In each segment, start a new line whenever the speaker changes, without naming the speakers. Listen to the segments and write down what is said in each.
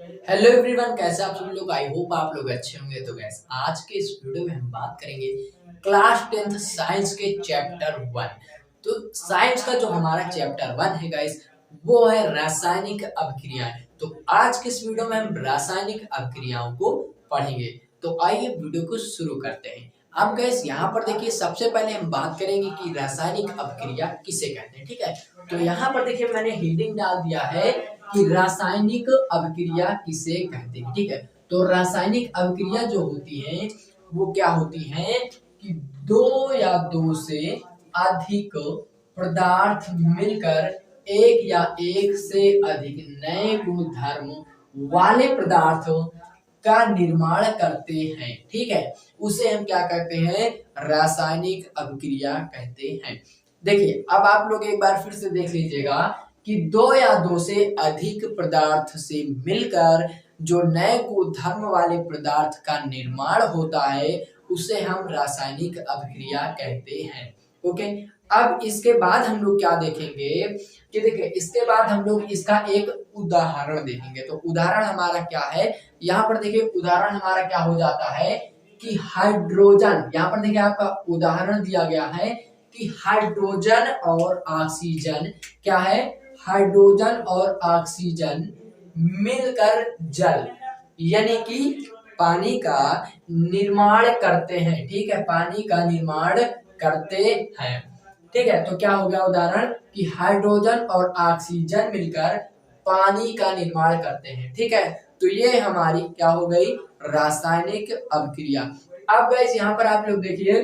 Hello everyone, कैसे आप सब लोग। आई होप आप लोग अच्छे होंगे। तो गैस आज के इस वीडियो में हम बात करेंगे क्लास 10th साइंस के चैप्टर 1। तो साइंस का जो हमारा चैप्टर 1 है गाइस, वो है रासायनिक अभिक्रियाएं। तो आज के इस वीडियो में हम रासायनिक अभिक्रियाओं को पढ़ेंगे। तो आइए वीडियो को शुरू करते हैं। अब गैस यहाँ पर देखिए, सबसे पहले हम बात करेंगे कि रासायनिक अभिक्रिया किसे कहते हैं। ठीक है, तो यहाँ पर देखिए मैंने हेडिंग डाल दिया है कि रासायनिक अभिक्रिया किसे कहते हैं। ठीक है, तो रासायनिक अभिक्रिया जो होती है वो क्या होती है कि दो या दो से अधिक पदार्थ मिलकर एक या एक से अधिक नए गुणधर्म वाले पदार्थों का निर्माण करते हैं। ठीक है, उसे हम क्या कहते हैं, रासायनिक अभिक्रिया कहते हैं। देखिए अब आप लोग एक बार फिर से देख लीजिएगा कि दो या दो से अधिक पदार्थ से मिलकर जो नए गुणधर्म वाले पदार्थ का निर्माण होता है उसे हम रासायनिक अभिक्रिया कहते हैं। ओके, अब इसके बाद हम लोग क्या देखेंगे कि देखिए इसके बाद हम लोग इसका एक उदाहरण देखेंगे। तो उदाहरण हमारा क्या है, यहाँ पर देखिए उदाहरण हमारा क्या हो जाता है कि हाइड्रोजन। यहाँ पर देखिए आपका उदाहरण दिया गया है कि हाइड्रोजन और ऑक्सीजन क्या है, हाइड्रोजन और ऑक्सीजन मिलकर जल यानी कि पानी का निर्माण करते हैं। ठीक है, पानी का निर्माण करते हैं। ठीक है, तो क्या हो गया उदाहरण कि हाइड्रोजन और ऑक्सीजन मिलकर पानी का निर्माण करते हैं। ठीक है, तो ये हमारी क्या हो गई, रासायनिक अभिक्रिया। अब गाइस यहाँ पर आप लोग देखिए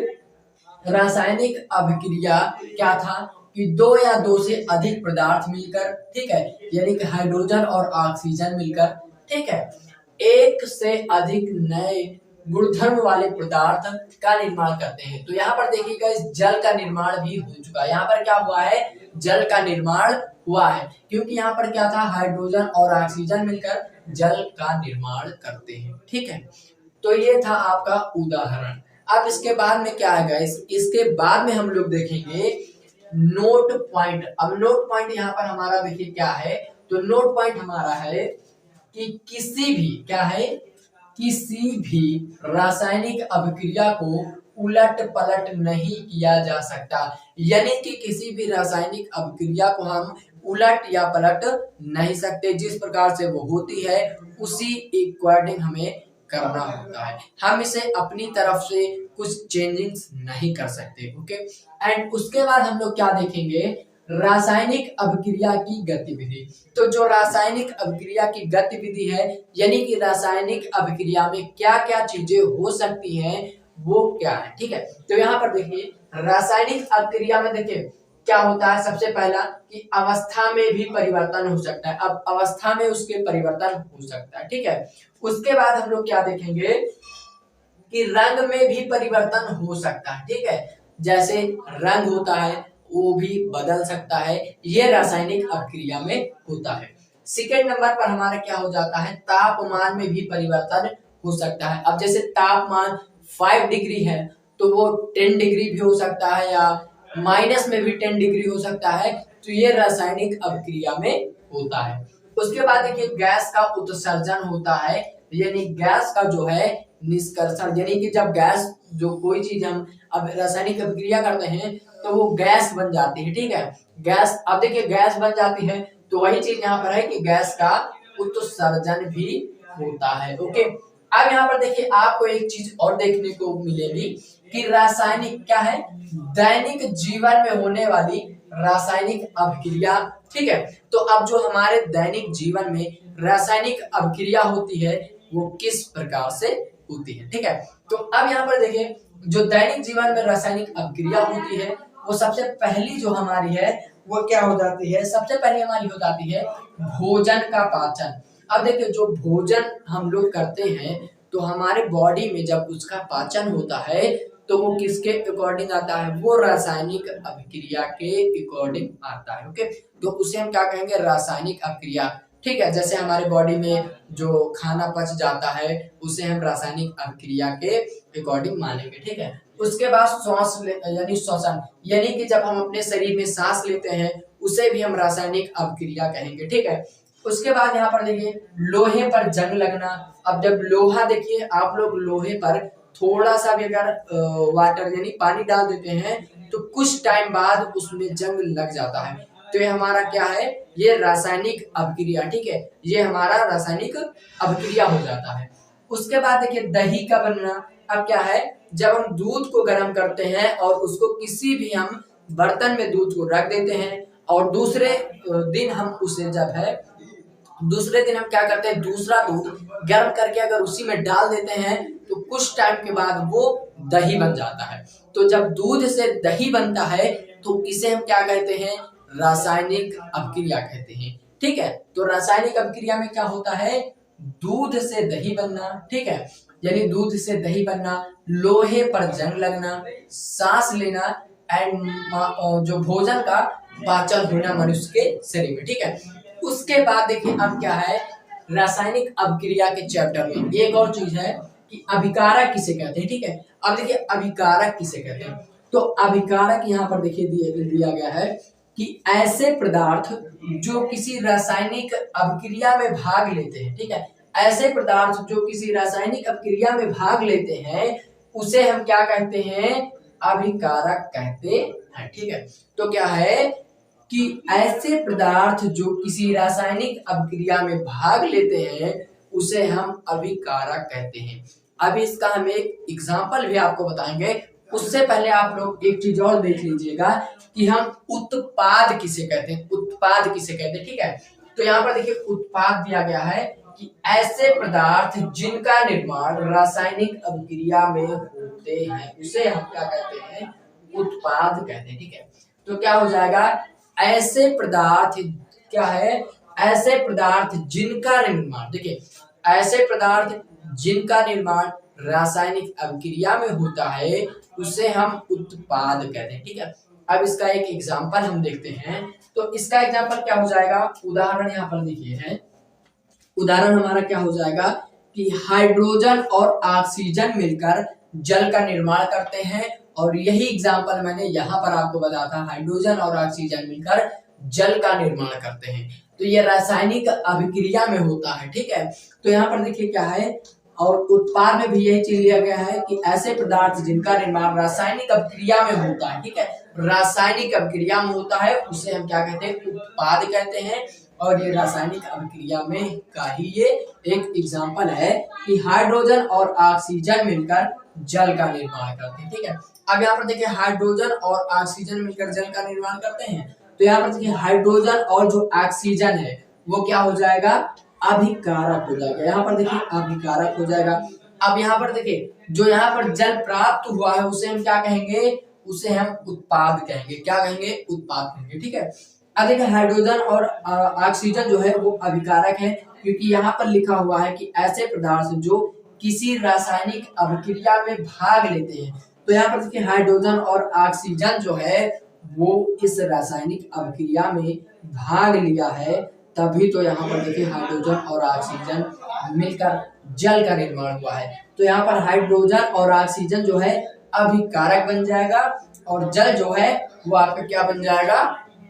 रासायनिक अभिक्रिया क्या था कि दो या दो से अधिक पदार्थ मिलकर, ठीक है, यानी कि हाइड्रोजन और ऑक्सीजन मिलकर, ठीक है, एक से अधिक नए गुणधर्म वाले पदार्थ का निर्माण करते हैं। तो यहाँ पर देखिएगा इस जल का निर्माण भी हो चुका है। यहाँ पर क्या हुआ है, जल का निर्माण हुआ है, क्योंकि यहाँ पर क्या था, हाइड्रोजन और ऑक्सीजन मिलकर जल का निर्माण करते हैं। ठीक है, तो ये था आपका उदाहरण। अब इसके बाद में क्या है गाइस, इसके बाद में हम लोग देखेंगे नोट पॉइंट। अब नोट पॉइंट यहाँ पर हमारा देखिए क्या है, तो नोट पॉइंट हमारा है कि किसी भी क्या है, किसी भी रासायनिक अभिक्रिया को उलट पलट नहीं किया जा सकता। यानी कि किसी भी रासायनिक अभिक्रिया को हम उलट या पलट नहीं सकते। जिस प्रकार से वो होती है उसी अकॉर्डिंग हमें करना होता है। हम इसे अपनी तरफ से कुछ चेंजिंग्स नहीं कर सकते। ओके, एंड उसके बाद हम लोग क्या देखेंगे, रासायनिक अभिक्रिया की गतिविधि। तो जो रासायनिक अभिक्रिया की गतिविधि है, यानी कि रासायनिक अभिक्रिया में क्या क्या चीजें हो सकती हैं वो क्या है। ठीक है, तो यहाँ पर देखिए रासायनिक अभिक्रिया में देखिए क्या होता है, सबसे पहला कि अवस्था में भी परिवर्तन हो सकता है। अब अवस्था में उसके परिवर्तन हो सकता है। ठीक है, उसके बाद हम लोग क्या देखेंगे कि रंग में भी परिवर्तन हो सकता है। ठीक है, जैसे रंग होता है वो भी बदल सकता है, ये रासायनिक अभिक्रिया में होता है। सेकेंड नंबर पर हमारा क्या हो जाता है, तापमान में भी परिवर्तन हो सकता है। अब जैसे तापमान 5 डिग्री है तो वो 10 डिग्री भी हो सकता है, या माइनस में भी 10 डिग्री हो सकता है। तो ये रासायनिक अभिक्रिया में होता है। उसके बाद देखिए गैस का उत्सर्जन होता है, यानी गैस का जो है निष्कर्षण, यानी कि जब गैस, जो कोई चीज हम अब रासायनिक अभिक्रिया करते हैं तो वो गैस बन जाती है। ठीक है, गैस, अब देखिए गैस बन जाती है तो वही चीज यहाँ पर है कि गैस का उत्सर्जन भी होता है। ओके, अब यहाँ पर देखिए आपको एक चीज और देखने को मिलेगी कि रासायनिक क्या है, दैनिक जीवन में होने वाली रासायनिक अभिक्रिया। ठीक है, तो अब जो हमारे दैनिक जीवन में रासायनिक अभिक्रिया होती है वो किस प्रकार से होती है। ठीक है, तो अब यहाँ पर देखिए जो दैनिक जीवन में रासायनिक अभिक्रिया होती है वो सबसे पहली जो हमारी है वो क्या हो जाती है, सबसे पहली हमारी हो जाती है भोजन का पाचन। अब देखिए जो भोजन हम लोग करते हैं तो हमारे बॉडी में जब उसका पाचन होता है तो वो किसके अकॉर्डिंग आता है, वो रासायनिक अभिक्रिया के अकॉर्डिंग आता है। ओके, तो उसे हम क्या कहेंगे, रासायनिक अभिक्रिया। ठीक है, जैसे हमारे बॉडी में जो खाना पच जाता है उसे हम रासायनिक अभिक्रिया के अकॉर्डिंग मानेंगे। ठीक है, उसके बाद श्वास यानी श्वसन, यानी कि जब हम अपने शरीर में सांस लेते हैं उसे भी हम रासायनिक अभिक्रिया कहेंगे। ठीक है, उसके बाद यहाँ पर देखिए लोहे पर जंग लगना। अब जब लोहा देखिए आप लोग लोहे पर थोड़ा सा भी अगर वाटर यानी पानी डाल देते हैं तो कुछ टाइम बाद उसमें जंग लग जाता है। तो ये हमारा क्या है, ये रासायनिक अभिक्रिया, ठीक है, ये हमारा रासायनिक अभिक्रिया हो जाता है। उसके बाद देखिए दही का बनना। अब क्या है, जब हम दूध को गर्म करते हैं और उसको किसी भी हम बर्तन में दूध को रख देते हैं और दूसरे दिन हम उसे जब है दूसरे दिन हम क्या करते हैं, दूसरा दूध गर्म करके अगर उसी में डाल देते हैं तो कुछ टाइम के बाद वो दही बन जाता है। तो जब दूध से दही बनता है तो इसे हम क्या कहते हैं, रासायनिक अभिक्रिया कहते हैं। ठीक है, तो रासायनिक अभिक्रिया में क्या होता है, दूध से दही बनना, ठीक है, यानी दूध से दही बनना, लोहे पर जंग लगना, सांस लेना एंड जो भोजन का पाचन होना मनुष्य के शरीर में। ठीक है, उसके बाद देखिए अब क्या है, रासायनिक अभिक्रिया के चैप्टर में एक और चीज है कि अभिकारक किसे कहते हैं। ठीक है, अब देखिए अभिकारक किसे कहते हैं, तो अभिकारक यहाँ पर देखिए दिया गया है कि ऐसे पदार्थ जो किसी रासायनिक अभिक्रिया में भाग लेते हैं। ठीक है, ऐसे पदार्थ जो किसी रासायनिक अभिक्रिया में भाग लेते हैं उसे हम क्या कहते हैं, अभिकारक कहते हैं। ठीक है, तो क्या है कि ऐसे पदार्थ जो किसी रासायनिक अभिक्रिया में भाग लेते हैं उसे हम अभिकारक कहते हैं। अभी इसका हम एक एग्जाम्पल भी आपको बताएंगे, उससे पहले आप लोग एक चीज और देख लीजिएगा कि हम उत्पाद किसे कहते हैं, उत्पाद किसे कहते हैं। ठीक है, तो यहाँ पर देखिए उत्पाद दिया गया है कि ऐसे पदार्थ जिनका निर्माण रासायनिक अभिक्रिया में होते हैं उसे हम क्या कहते हैं, उत्पाद कहते हैं। ठीक है, तो क्या हो जाएगा, ऐसे पदार्थ क्या है, ऐसे पदार्थ जिनका निर्माण, देखिए ऐसे पदार्थ जिनका निर्माण रासायनिक अभिक्रिया में होता है उसे हम उत्पाद कहते हैं। ठीक है, अब इसका एक एग्जांपल हम देखते हैं, तो इसका एग्जांपल क्या हो जाएगा, उदाहरण यहाँ पर देखिए है, उदाहरण हमारा क्या हो जाएगा कि हाइड्रोजन और ऑक्सीजन मिलकर जल का निर्माण करते हैं, और यही एग्जांपल मैंने यहाँ पर आपको बताया था, हाइड्रोजन और ऑक्सीजन मिलकर जल का निर्माण करते हैं। तो ये रासायनिक अभिक्रिया में होता है। ठीक है, तो यहाँ पर देखिए क्या है, और उत्पाद में भी यही चीज लिया गया है कि ऐसे पदार्थ जिनका निर्माण रासायनिक अभिक्रिया में होता है। ठीक है, रासायनिक अभिक्रिया में होता है उसे हम क्या कहते हैं, उत्पाद कहते हैं। और ये रासायनिक अभिक्रिया में का ही ये एक एग्जाम्पल है कि हाइड्रोजन और ऑक्सीजन मिलकर जल का निर्माण करते हैं। ठीक है, अब यहाँ पर देखिए हाइड्रोजन और ऑक्सीजन मिलकर जल का निर्माण करते हैं, तो यहाँ पर देखिए हाइड्रोजन और जो ऑक्सीजन है वो क्या हो जाएगा, अभिकारक हो जाएगा। यहाँ पर देखिए अभिकारक हो जाएगा। अब यहाँ पर देखिए जो यहाँ पर जल प्राप्त हुआ है उसे हम क्या कहेंगे, उसे हम उत्पाद कहेंगे। क्या कहेंगे, उत्पाद कहेंगे। ठीक है, अब देखिए हाइड्रोजन और ऑक्सीजन जो है वो अभिकारक है, क्योंकि यहाँ पर लिखा हुआ है कि ऐसे पदार्थ जो किसी रासायनिक अभिक्रिया में भाग लेते हैं। तो यहाँ पर देखिए हाइड्रोजन और ऑक्सीजन जो है वो इस रासायनिक अभिक्रिया में भाग लिया है, तभी तो यहाँ पर देखिए हाइड्रोजन और ऑक्सीजन मिलकर जल का निर्माण हुआ है। तो यहाँ पर हाइड्रोजन और ऑक्सीजन जो है अभिकारक बन जाएगा और जल जो है वो आपका क्या बन जाएगा,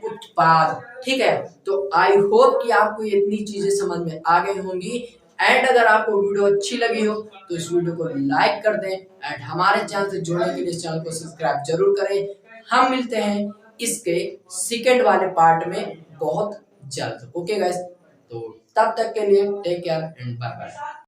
उत्पाद। ठीक है, तो आई होप कि आपको इतनी चीजें समझ में आ गई होंगी। एंड अगर आपको वीडियो अच्छी लगी हो तो इस वीडियो को लाइक कर दें एंड हमारे चैनल से जुड़ने के लिए इस चैनल को सब्सक्राइब जरूर करें। हम मिलते हैं इसके सेकंड वाले पार्ट में बहुत जल्द। ओके गाइस, तो तब तक के लिए take care and bye bye.